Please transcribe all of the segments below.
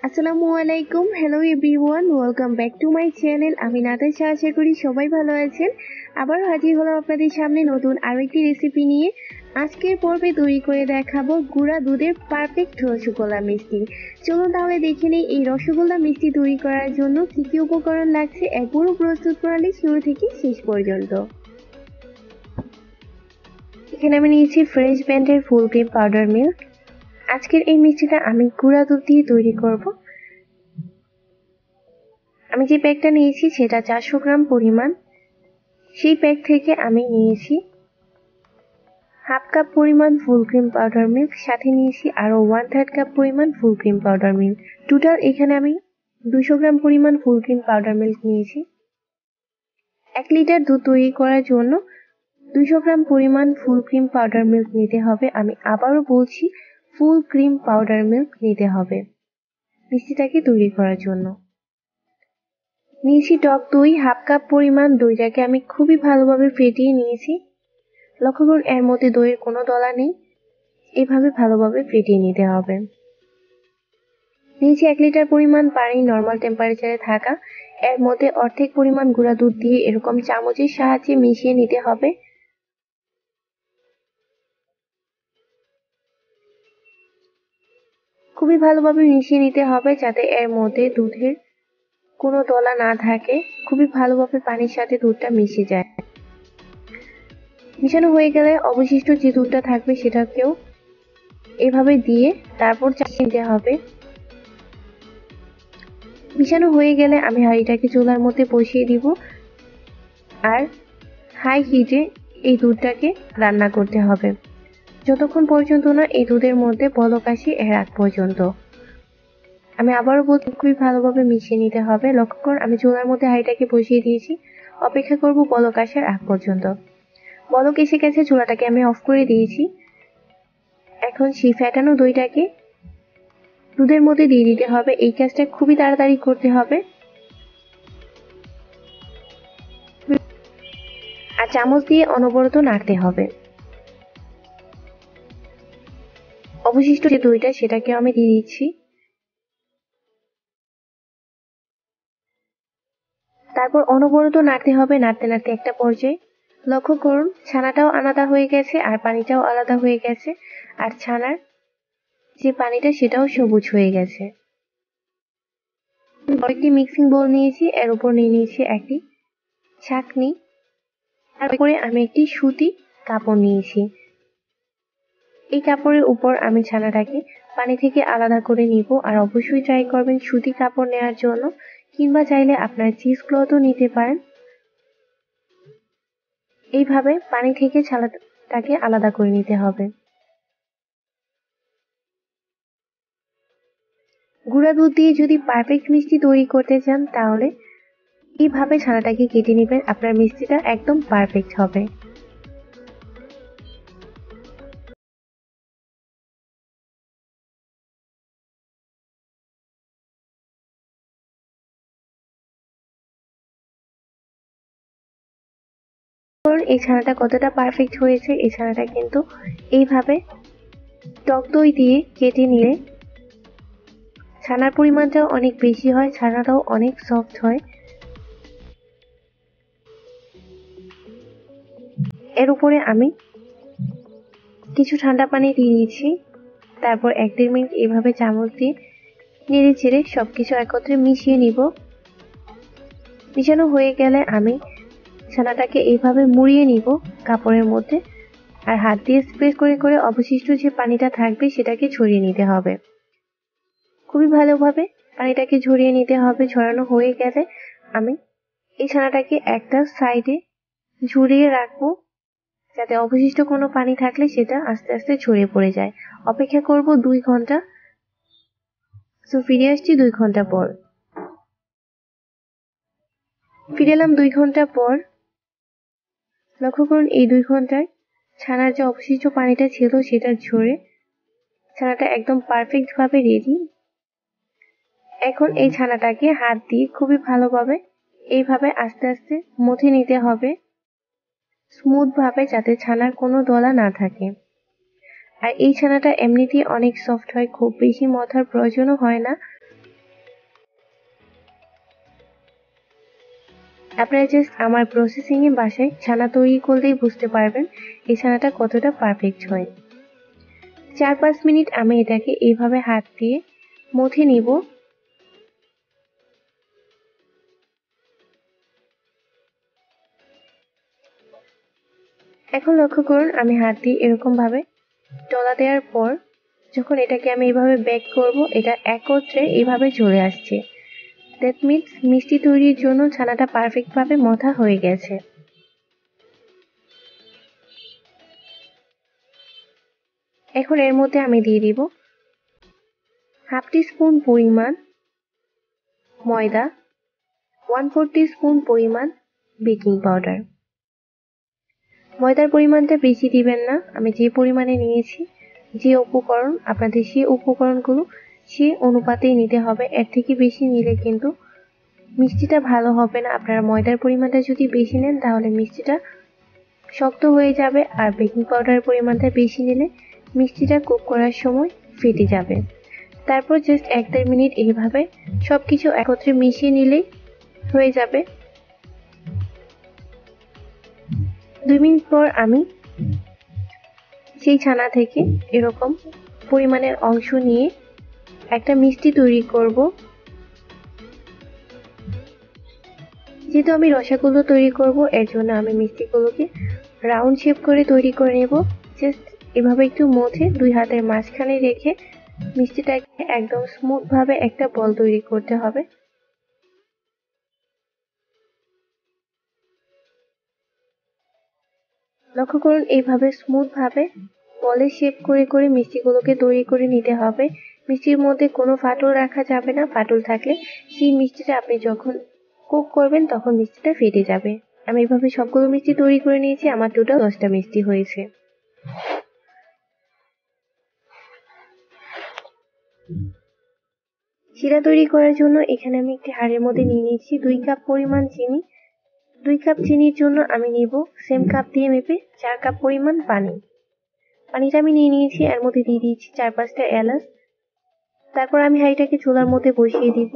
আসসালামু আলাইকুম। Hello everyone, welcome back to my channel. আমি নাতাশা, আশা করি সবাই ভালো আছেন। আবার হাজির হলাম আপনাদের সামনে নতুন আরেকটি রেসিপি নিয়ে। আজকের পর্বে তৈরি করে দেখাবো গুঁড়া দুধের পারফেক্ট রসগোল্লা মিষ্টি। চলুন তাহলে দেখে নিই এই রসগোল্লা মিষ্টি তৈরি করার জন্য কী কী উপকরণ লাগছে, এক পুরো প্রস্তুত প্রণালী শুরু থেকে শেষ পর্যন্ত। এখানে আমি নিয়েছি ফ্রেশ ব্র্যান্ডের ফুল ক্রিম পাউডার মিল্ক। আজকের এই মিষ্টিটা আমি গুঁড়া দুধ দিয়ে তৈরি করব। আমি যে প্যাকটা নিয়েছি সেটা 400 গ্রাম পরিমাণ। সেই প্যাক থেকে আমি নিয়েছি হাফ কাপ পরিমাণ ফুল ক্রিম পাউডার মিল্ক, সাথে নিয়েছি আরও 1/3 কাপ পরিমাণ full cream powder milk. Total এখানে আমি 200 গ্রাম পরিমাণ ফুল ক্রিম পাউডার মিল্ক নিয়েছি। 1 লিটার দুধ তৈরি করার জন্য 200 গ্রাম পরিমাণ ফুল ক্রিম পাউডার মিল্ক নিতে হবে। আমি আবারও বলছি, ফুল ক্রিম পাউডার মিল্ক নিতে হবে মিষ্টিটাকে তৈরি করার জন্য। নিয়েছি টক দই, হাফ কাপ পরিমাণ। দইটাকে আমি খুবই ভালোভাবে ফেটিয়ে নিয়েছি। লক্ষ্য করুন এর মধ্যে দইয়ের কোনো দলা নেই, এভাবে ভালোভাবে ফেটিয়ে নিতে হবে। নিয়েছি 1 লিটার পরিমাণ পানি, নর্মাল টেম্পারেচারে থাকা। এর মধ্যে অর্ধেক পরিমাণ গুঁড়া দুধ দিয়ে এরকম চামচের সাহায্যে মিশিয়ে নিতে হবে। খুবই ভালোভাবে মিশিয়ে নিতে হবে যাতে এর মধ্যে দুধের কোনো দলা না থাকে। খুবই ভালোভাবে পানির সাথে দুধটা মিশে যায়। মিশানো হয়ে গেলে অবশিষ্ট যে দুধটা থাকবে সেটাকেও এভাবে দিয়ে তারপর চালিয়ে নিতে হবে। মিশানো হয়ে গেলে আমি হাঁড়িটাকে চুলার মধ্যে বসিয়ে দিব আর হাই হিটে এই দুধটাকে রান্না করতে হবে যতক্ষণ পর্যন্ত না এই দুধের মধ্যে বলক আসে, এর আগ পর্যন্ত। আমি আবারও বলছি, খুবই ভালোভাবে মিশিয়ে নিতে হবে। লক্ষ্য করুন আমি চুলার মধ্যে হাঁড়িটাকে বসিয়ে দিয়েছি, অপেক্ষা করব বলক আসার আগ পর্যন্ত। বলক এসে গেছে, চুলাটাকে আমি অফ করে দিয়েছি। এখন সেই ফেটানো দইটাকে দুধের মধ্যে দিয়ে দিতে হবে। এই কাজটা খুবই তাড়াতাড়ি করতে হবে আর চামচ দিয়ে অনবরত নাড়তে হবে। অবশিষ্ট যে দইটা সেটাকে আমি দিয়ে দিচ্ছি। তারপর অনবরত নাড়তে হবে। নাড়তে নাড়তে একটা পর্যায়ে লক্ষ্য করুন ছানাটাও আলাদা হয়ে গেছে আর পানিটাও আলাদা হয়ে গেছে, আর ছানার যে পানিটা সেটাও সবুজ হয়ে গেছে। একটি মিক্সিং বোল নিয়েছি, এর উপর নিয়ে নিয়েছি একটি ছাঁকনি। তারপরে আমি একটি সুতি কাপড় নিয়েছি। এই কাপড়ের উপর আমি ছানাটাকে পানি থেকে আলাদা করে নিব। আর অবশ্যই ট্রাই করবেন সুতি কাপড় নেওয়ার জন্য, কিংবা চাইলে আপনার চিজ ক্লথও নিতে পারেন। এইভাবে পানি থেকে ছানাটাকে আলাদা করে নিতে হবে। গুঁড়া দুধ দিয়ে যদি পারফেক্ট মিষ্টি তৈরি করতে চান তাহলে এইভাবে ছানাটাকে কেটে নেবেন, আপনার মিষ্টিটা একদম পারফেক্ট হবে। এই ছানাটা কতটা পারফেক্ট হয়েছে, এই ছানাটা কিন্তু এইভাবে টক দই দিয়ে কেটে নিলে ছানার পরিমাণটাও অনেক বেশি হয়, ছানাটাও অনেক সফট হয়। এর উপরে আমি কিছু ঠান্ডা পানি দিয়ে দিয়েছি। তারপর 1-1.5 মিনিট এভাবে চামচ দিয়ে নেড়ে চেড়ে সবকিছু একত্রে মিশিয়ে নিব। মিশানো হয়ে গেলে আমি ছানাটাকে এইভাবে মুড়িয়ে নিব কাপড়ের মধ্যে, আর হাত দিয়ে স্প্রে করে করে অবশিষ্ট যে পানিটা থাকবে সেটাকে ছড়িয়ে নিতে হবে। খুবই ভালোভাবে পানিটাকে ঝরিয়ে নিতে হবে। ঝরানো হয়ে গেলে আমি এই ছানাটাকে একটা সাইডে ঝরিয়ে রাখবো যাতে অবশিষ্ট কোনো পানি থাকলে সেটা আস্তে আস্তে ঝরে পড়ে যায়। অপেক্ষা করব 2 ঘন্টা। ফিরে আসছি 2 ঘন্টা পর। ফিরে এলাম 2 ঘন্টা পর। লক্ষ্য করুন এই 2 ঘন্টায় ছানার যে অবশিষ্ট পানিটা ছিল সেটা ঝরে ছানাটা একদম পারফেক্ট ভাবে রেডি। এখন এই ছানাটাকে হাত দিয়ে খুবই ভালোভাবে এইভাবে আস্তে আস্তে মথে নিতে হবে স্মুথ ভাবে, যাতে ছানার কোনো দলা না থাকে। আর এই ছানাটা এমনিতেই অনেক সফট হয়, খুব বেশি মথার প্রয়োজনও হয় না। আপনারা জাস্ট আমার প্রসেসিং এ বাসায় ছানা তৈরি করলেই বুঝতে পারবেন এই ছানাটা কতটা পারফেক্ট হয়। 4-5 মিনিট আমি এটাকে এইভাবে হাত দিয়ে মথে নিব। এখন লক্ষ্য করুন আমি হাত দিয়ে এরকম ভাবে ডলা দেওয়ার পর যখন এটাকে আমি এইভাবে বেক করব, এটা একত্রে এইভাবে চলে আসছে। দ্যাট মিন্স মিষ্টি তৈরির জন্য ছানাটা পারফেক্ট ভাবে মথা হয়ে গেছে। এখন এর মধ্যে আমি দিয়ে দিব হাফ টিস্পুন পরিমাণ ময়দা, 1/4 টিস্পুন পরিমাণ বেকিং পাউডার। ময়দার পরিমাণটা বেশি দিবেন না, আমি যে পরিমাণে নিয়েছি যে উপকরণ আপনাদের সেই উপকরণগুলো সেই অনুপাতেই নিতে হবে। এর থেকে বেশি নিলে কিন্তু মিষ্টিটা ভালো হবে না। আপনারা ময়দার পরিমাণটা যদি বেশি নেন তাহলে মিষ্টিটা শক্ত হয়ে যাবে, আর বেকিং পাউডারের পরিমাণটা বেশি নিলে মিষ্টিটা কুক করার সময় ফেটে যাবে। তারপর জাস্ট 1-1.5 মিনিট এইভাবে সবকিছু একত্রে মিশিয়ে নিলেই হয়ে যাবে। 2 মিনিট পর আমি সেই ছানা থেকে এরকম পরিমাণের অংশ নিয়ে একটা মিষ্টি তৈরি করব। যেহেতু আমি রসগোল্লা তৈরি করব এর জন্য আমি মিষ্টিগুলোকে রাউন্ড শেপ করে তৈরি করে নেব। জাস্ট এভাবে একটু মথে 2 হাতের মাঝখানে রেখে মিষ্টিটাকে একদম স্মুথ ভাবে একটা বল তৈরি করতে হবে। লক্ষ্য করুন এইভাবে স্মুথ ভাবে বলের শেপ করে করে মিষ্টিগুলোকে তৈরি করে নিতে হবে। মিষ্টির মধ্যে কোনো ফাটল রাখা যাবে না, ফাটল থাকলে সেই মিষ্টিটা আপনি যখন কুক করবেন তখন মিষ্টিটা ফেটে যাবে। আমি এইভাবে সবগুলো মিষ্টি তৈরি করে নিয়েছি, আমার টোটাল 10টা মিষ্টি হয়েছে। শিরা তৈরি করার জন্য এখানে আমি একটি হাঁড়ির মধ্যে নিয়ে নিয়েছি 2 কাপ পরিমাণ চিনি। 2 কাপ চিনির জন্য আমি নিব সেম কাপ দিয়ে মেপে 4 কাপ পরিমাণ পানি। পানিটা আমি নিয়ে নিয়েছি, এর মধ্যে দিয়ে দিয়েছি 4-5টা এলাচ। তারপর আমি হাঁড়িটাকে চুলার মধ্যে বসিয়ে দিব।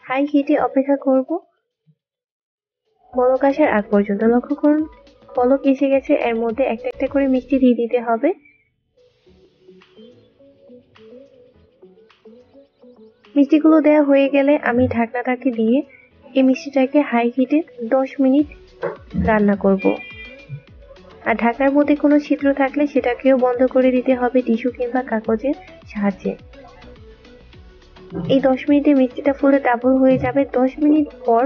হাই হিটে অপেক্ষা করব বলক আসার আগ পর্যন্ত। লক্ষ্য করুন বলক এসে গেছে, এর মধ্যে একটা একটা করে মিষ্টি দিয়ে দিতে হবে। মিষ্টিগুলো দেওয়া হয়ে গেলে আমি ঢাকনাটাকে দিয়ে এই মিষ্টিটাকে হাই হিটে 10 মিনিট রান্না করব। আর ঢাকনার মধ্যে কোনো ছিদ্র থাকলে সেটাকেও বন্ধ করে দিতে হবে টিস্যু কিংবা কাগজের সাহায্যে। এই 10 মিনিটে মিষ্টিটা ফুলে ডাবল হয়ে যাবে। 10 মিনিট পর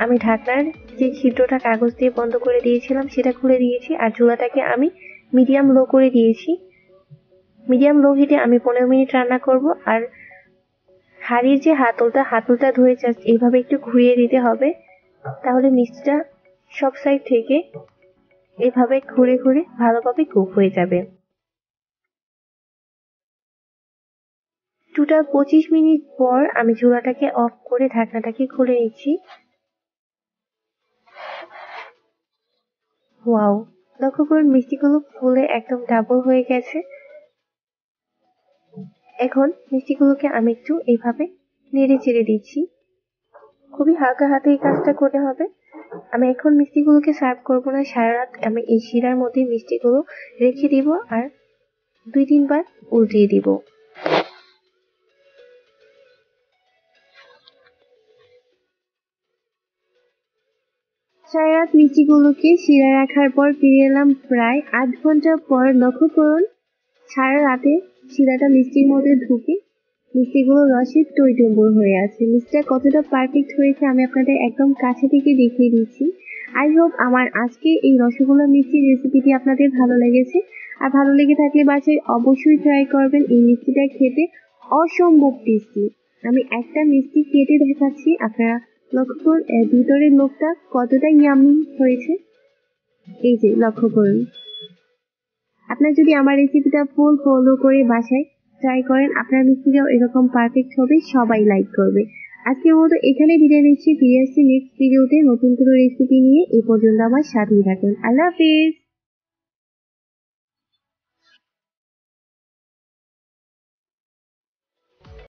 আমি ঢাকনার যে ছিদ্রটা কাগজ দিয়ে বন্ধ করে দিয়েছিলাম সেটা খুলে দিয়েছি, আর চুলাটাকে আমি মিডিয়াম লো করে দিয়েছি। মিডিয়াম লো হিটে আমি 15 মিনিট রান্না করব। আর হাঁড়ির যে হাতলটা ধুয়ে জাস্ট এইভাবে একটু ঘুরিয়ে দিতে হবে, তাহলে মিষ্টিটা সব সাইড থেকে এভাবে ঘুরে ঘুরে ভালোভাবে কুক হয়ে যাবে। টোটাল 25 মিনিট পর আমি চুলাটাকে অফ করে ঢাকনাটাকে খুলে নিচ্ছি। ওয়াও, লক্ষ্য করুন মিষ্টিগুলো ফুলে একদম ডাবল হয়ে গেছে। এখন মিষ্টিগুলোকে আমি একটু এইভাবে নেড়ে চেড়ে দিচ্ছি। খুবই হালকা হাতে এই কাজটা করতে হবে। আমি এখন মিষ্টিগুলোকে সার্ভ করব না, সারা রাত আমি এই শিরার মধ্যে মিষ্টিগুলো রেখে দিব আর 2-3 বার উল্টিয়ে দিব। সারা রাত মিষ্টিগুলোকে শিরা রাখার পর ফিরে এলাম প্রায় 8 ঘন্টা পর। লক্ষ্য করুন সারা রাতে শিরাটা মিষ্টির মধ্যে ঢুকে মিষ্টিগুলো রসে টইটুম্বুর হয়ে আছে। মিষ্টিটা কতটা পারফেক্ট হয়েছে আমি আপনাদের একদম কাছে থেকে দেখিয়ে দিচ্ছি। আই হোপ আমার আজকে এই রসগোল্লা মিষ্টির রেসিপিটি আপনাদের ভালো লেগেছে। আর ভালো লেগে থাকলে বাসায় অবশ্যই ট্রাই করবেন। এই মিষ্টিটা খেতে অসম্ভব টেস্টি। আমি একটা মিষ্টি কেটে দেখাচ্ছি, আপনারা লক্ষ্য করুন এর ভিতরের লোকটা কতটা ইয়ামি হয়েছে। এই যে লক্ষ্য করুন। আপনারা যদি আমার রেসিপিটা ফুল ফলো করে বাসায় ট্রাই করেন, আপনার মিষ্টিটাও এরকম পারফেক্ট হবে, সবাই লাইক করবে। আজকের মতো এখানে বিদায় নিচ্ছি, ফিরে আসছি নেক্সট ভিডিওতে নতুন কোনো রেসিপি নিয়ে। এই পর্যন্ত আমার সাথেই থাকুন। আল্লাহ হাফিজ।